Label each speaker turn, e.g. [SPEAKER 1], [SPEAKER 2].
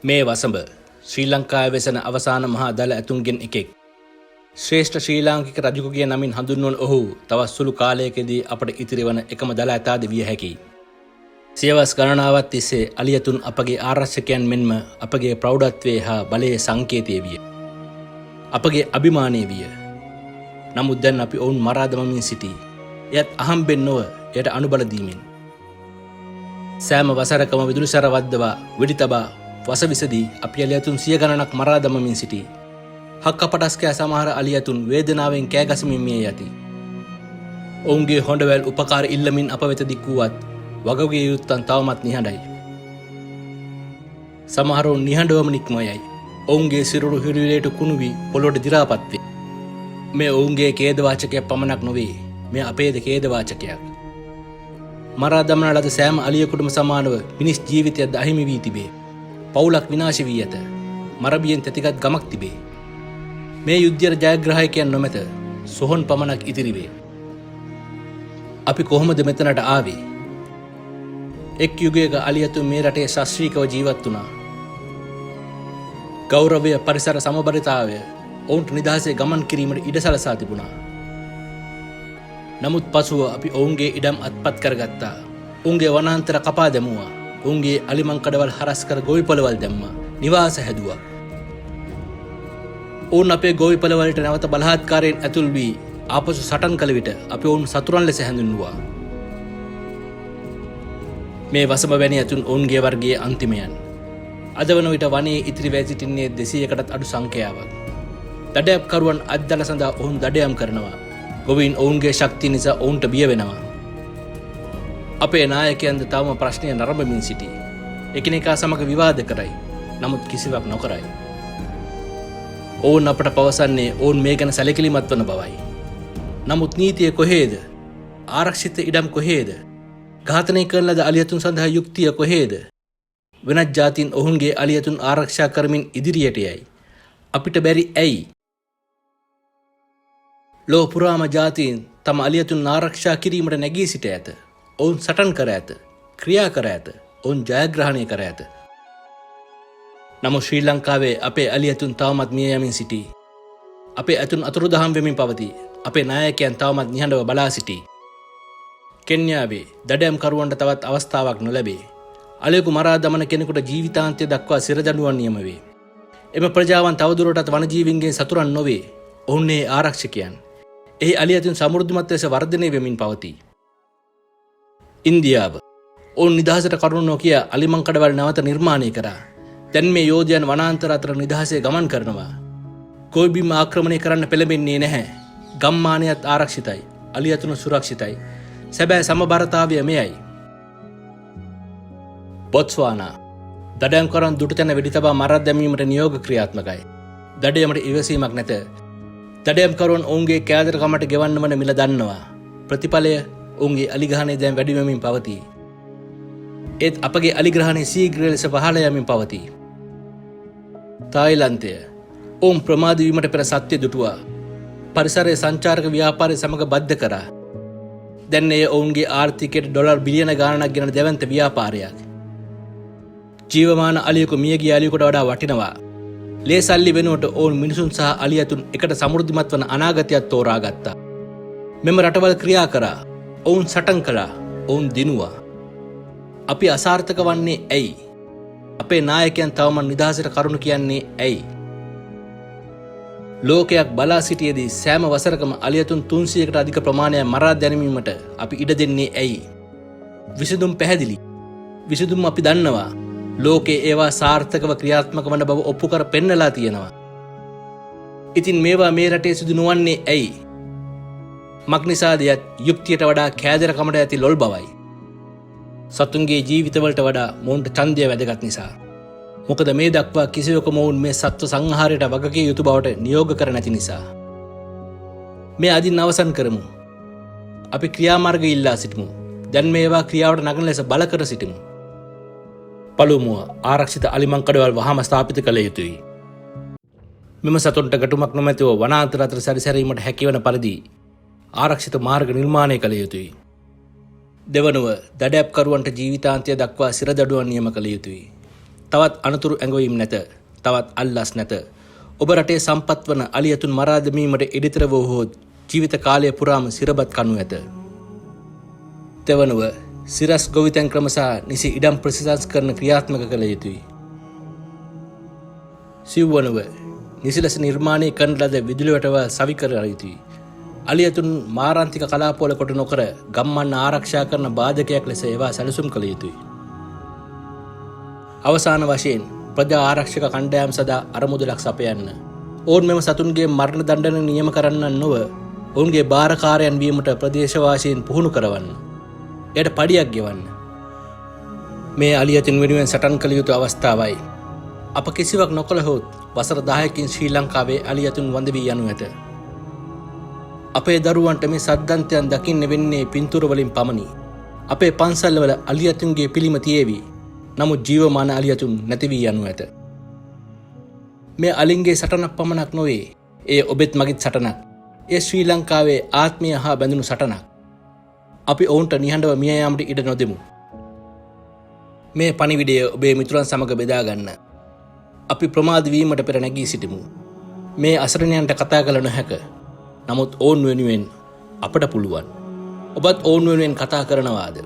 [SPEAKER 1] මේ වසඹ ශ්‍රී ලංකාවේ වෙසෙන අවසාන මහා දළ ඇතුන්ගෙන් එකෙක්. ශ්‍රේෂ්ඨ ශ්‍රී ලාංකික රජුගේ නමින් හඳුන්වන ඔහු තවත් සුළු කාලයකදී අපට ඉතිරි වන එකම දළ ඇතාද විය හැකියි. සියවස් ගණනාවක් තිස්සේ අලි ඇතුන් අපගේ ආරක්ෂකයන් මෙන්ම අපගේ ප්‍රෞಢත්වයේ හා බලයේ සංකේතය විය. අපගේ අභිමානය විය. නමුත් දැන් අපි ඔවුන් මරා දමමින් සිටී. එයත් අහම්බෙන් නොව එයට අනුබල දීමෙන්. සෑම වසරකම විදුලි සැර වද්දවා වෙඩි තබා වසවිසදී අපි අලි ඇතුන් සිය ගණනක් මරා දමමින් සිටී. හක්කපටස්කෑ සමහර අලි ඇතුන් වේදනාවෙන් කෑගසමින් මිය යති. ඔවුන්ගේ හොඬවැල් උපකාර ඉල්ලමින් අප වෙත දික් වුවත් වගගේ යුත්තන් තවමත් නිහඬයි. සමහරවුන් නිහඬවම නික්ම යයි. ඔවුන්ගේ සිරුරු හිරිලේට කුණු වී පොළොවට දි รา පත් වේ. මේ ඔවුන්ගේ ඛේදවාචකයක් පමණක් නොවේ. මේ අපේද ඛේදවාචකයක්. මරා දමන ලද සෑම අලියෙකුටම සමානව මිනිස් ජීවිතයක්ද අහිමි වී තිබේ. පවුලක් විනාශ වී ඇත. මරබියෙන් තැතිගත් ගමක් තිබේ. මේ යුද්ධයේ ජයග්‍රාහකයන් නොමැත. සොහොන් පමණක් ඉතිරි වේ. අපි කොහොමද මෙතනට ආවේ? එක් යුගයක අලි ඇතුන් මේ රටේ ශාස්ත්‍රීයව ජීවත් වුණා. ගෞරවය, පරිසර සමබරතාවය ඔවුන්ට නිදහසේ ගමන් කිරීමට ඉඩ සලසා තිබුණා. නමුත් පසුව අපි ඔවුන්ගේ ඉඩම් අත්පත් කරගත්තා. ඔවුන්ගේ වනාන්තර කපා දැමුවා. ඔවුන්ගේ අලිමංකඩවල් හරස් කර ගොවිපළවල් දැම්මා. නිවාස හැදුවා. ඔවුන් අපේ ගොවිපළවලට නැවත බලහත්කාරයෙන් ඇතුල් වී ආපසු සටන් කළ විට අපි ඔවුන් සතුරන් ලෙස හැඳින්වුවා. මේ වසම වැනි ඇතුන් ඔවුන්ගේ වර්ගයේ අන්තිමයන්. අද වන විට වනයේ ඉතිරි වැය සිටින්නේ 200කටත් අඩු සංඛ්‍යාවක්. දඩයම්කරුවන් අත්දැල සඳහා ඔවුන් දඩයම් කරනවා. ගොවීන් ඔවුන්ගේ ශක්තිය නිසා ඔවුන්ට බිය වෙනවා. අපේ නායකයන්ද තවම ප්‍රශ්නය නරඹමින් සිටී. එකිනෙකා සමග විවාද කරයි. නමුත් කිසිවක් නොකරයි. ඔවුන් අපට පවසන්නේ ඔවුන් මේ ගැන සැලකිලිමත් වන බවයි. නමුත් නීතිය කොහේද? ආරක්ෂිත ඉඩම් කොහේද? ඝාතනය කරන ලද අලි ඇතුන් සඳහා යුක්තිය කොහේද? වෙනත් ජාතීන් ඔවුන්ගේ අලි ඇතුන් ආරක්ෂා කරමින් ඉදිරියට යයි. අපිට බැරි ඇයි? ලෝ පුරාම ජාතීන් තම අලි ඇතුන් ආරක්ෂා කිරීමට නැගී සිට ඇත. ඔවුන් සටන් කර ඇත. ක්‍රියා කර ඇත. ඔවුන් ජයග්‍රහණය කර ඇත. නමුත් ශ්‍රී ලංකාවේ අපේ අලි ඇතුන් තවමත් මිය යමින් සිටී. අපේ ඇතුන් අතුරුදහන් වෙමින් පවතී. අපේ නායකයන් තවමත් නිහඬව බලා සිටී. කෙන්යාවේ දඩයම්කරුවන්ට තවත් අවස්ථාවක් නොලැබේ. අලියෙකු මරා දමන කෙනෙකුට ජීවිතාන්තය දක්වා සිරදඬුවම් නියම වේ. එම ප්‍රජාවන් තවදුරටත් වනජීවීන්ගේ සතුරන් නොවේ. ඔවුන්නේ ආරක්ෂකයන්. එහි අලි ඇතුන් සමෘද්ධිමත් ලෙස වර්ධනය වෙමින් පවතී. ඉන්දියාව ඔවුන් නිදහසට කරුණු නොකිය අලිමංකඩවල් නැවත නිර්මාණය කරා. දැන් මේ යෝධයන් වනාන්තර අතර නිදහසේ ගමන් කරනවා. ගොවිබිම් ආක්‍රමණය කරන්න පෙළඹෙන්නේ නැහැ. ගම්මානයත් ආරක්ෂිතයි. අලි ඇතුන් සුරක්ෂිතයි. සැබෑ සමබරතාවය මෙයයි. බොත්ස්වානා දඩයම්කරුවන් දුටු තැන වෙඩි තබා මරා දැමීමට නියෝග ක්‍රියාත්මකයි. දඩයමට ඉවසීමක් නැත. දඩයම්කරුවන් ඔවුන්ගේ කෑදරකමට ගෙවන්න වන මිල දන්නවා. ප්‍රතිඵලය ඔවුන්ගේ අලිග්‍රහණය දැන් වැඩි වෙමින් පවතී. ඒත් අපගේ අලිග්‍රහණය ශීඝ්‍ර ලෙස පහළ යමින් පවතී. තායිලන්තය ඔවුන් ප්‍රමාද වීමට පෙර සත්‍ය දුටුවා. පරිසරයේ සංචාරක ව්‍යාපාරය සමග බද්ධ කරා. දැන් එය ඔවුන්ගේ ආර්ථිකයට ඩොලර් බිලියන ගාණක් ගෙන දැවැන්ත ව්‍යාපාරයක්. ජීවමාන අලියෙකු මියගිය අලියෙකුට වඩා වටිනවා. ලේ සල්ලි වෙනුවට ඔවුන් මිනිසුන් සහ අලි ඇතුන් එකට සමෘද්ධිමත් වන අනාගතයක් තෝරාගත්තා. මෙම රටවල් ක්‍රියා කරා. ඔවුන් සටන් කළා. ඔවුන් දිනුවා. අපි අසාර්ථක වන්නේ ඇයි? අපේ නායකයන් තවම නිදහසට කරුණු කියන්නේ ඇයි? ලෝකයක් බලා සිටියේදී සෑම වසරකම අලි ඇතුන් 300කට අධික ප්‍රමාණයක් මරා දැමීමට අපි ඉඩ දෙන්නේ ඇයි? විසඳුම් පැහැදිලි. විසඳුම් අපි දන්නවා. ලෝකේ ඒවා සාර්ථකව ක්‍රියාත්මක වන බව ඔප්පු කර පෙන්නලා තියෙනවා. ඉතින් මේවා මේ රටේ සිදු නොවන්නේ ඇයි? මක්නිසාදයත් යුක්තියට වඩා කෑදරකමට ඇති ලොල් බවයි. සතුන්ගේ ජීවිතවලට වඩා මොවුන්ට ඡන්දය වැදගත් නිසා. මොකද මේ දක්වා කිසිවෙකු මොවුන් මේ සත්ව සංහාරයට වගකිය යුතු බවට නියෝග කර නැති නිසා. මේ අදින් අවසන් කරමු. අපි ක්‍රියාමාර්ග ඉල්ලා සිටිමු. දැන් මේවා ක්‍රියාවට නගන ලෙස බල කර සිටිමු. පළමුව ආරක්ෂිත අලිමංකඩවල් වහාම ස්ථාපිත කළ යුතුයි. මෙම සතුන්ට ගැටුමක් නොමැතිව වනාන්තර අතර සැරිසැරීමට හැකිවන පරිදි ආරක්ෂිත මාර්ග නිර්මාණය කළ යුතුයි. දෙවනුව දඩයම්කරුවන්ට ජීවිතාන්තය දක්වා සිරදඬුවම් නියම කළ යුතුයි. තවත් අනතුරු ඇඟවීම් නැත. තවත් අල්ලස් නැත. ඔබ රටේ සම්පත් වන අලියතුන් මරා දැමීමට ඉදිතර වූ හෝ ජීවිත කාලය පුරාම සිරබත් කනු ඇත. තෙවනුව සිරස් ගොවිතැන් ක්‍රම සහ නිසි ඉඩම් ප්‍රතිසංස්කරණ ක්‍රියාත්මක කළ යුතුයි. සිව්වනුව නිසි ලෙස නිර්මාණය කරන ලද විදුලි වැටවල් සවි කර යුතුයි. අලියතුන් මාරාන්තික කලාපවල කොට නොකර ගම්මන් ආරක්ෂා කරන බාධකයක් ලෙස ඒවා සැලසුම් කළ යුතුයි. අවසාන වශයෙන් ප්‍රජා ආරක්ෂක කණ්ඩායම් සදා අරමුදලක් සපයන්න. ඔවුන් මෙම සතුන්ගේ මරණ දණ්ඩන නියම කරන්නන් නොව ඔවුන්ගේ භාරකාරයන් වීමට ප්‍රදේශවාසීන් පුහුණු කරවන්න. එයට පඩියක් ගෙවන්න. මේ අලියතුන් වෙනුවෙන් සටන් කළ යුතු අවස්ථාවයි. අප කිසිවක් නොකළහොත් වසර 10කින් ශ්‍රී ලංකාවේ අලියතුන් වඳ වී යනු ඇත. අපේ දරුවන්ට මේ සද්දන්තයන් දකින්න වෙන්නේ පින්තූර වලින් පමණි. අපේ පන්සල්වල අලියතුන්ගේ පිළිම තියේවි. නමුත් ජීවමාන අලියතුන් නැති වී යනු ඇත. මේ අලින්ගේ සටනක් පමණක් නොවේ. එය ඔබෙත් මගේත් සටනක්. එය ශ්‍රී ලංකාවේ ආත්මය හා බැඳුණු සටනක්. අපි ඔවුන්ට නිහඬව මිය යාමට ඉඩ නොදෙමු. මේ පණිවිඩය ඔබේ මිතුරන් සමග බෙදා ගන්න. අපි ප්‍රමාද වීමට පෙර නැගී සිටිමු. මේ අසරණයන්ට කතා කළ නොහැක. නමුත් ඔවුන් වෙනුවෙන් අපට පුළුවන්. ඔබත් ඔවුන් වෙනුවෙන් කතා කරනවාද?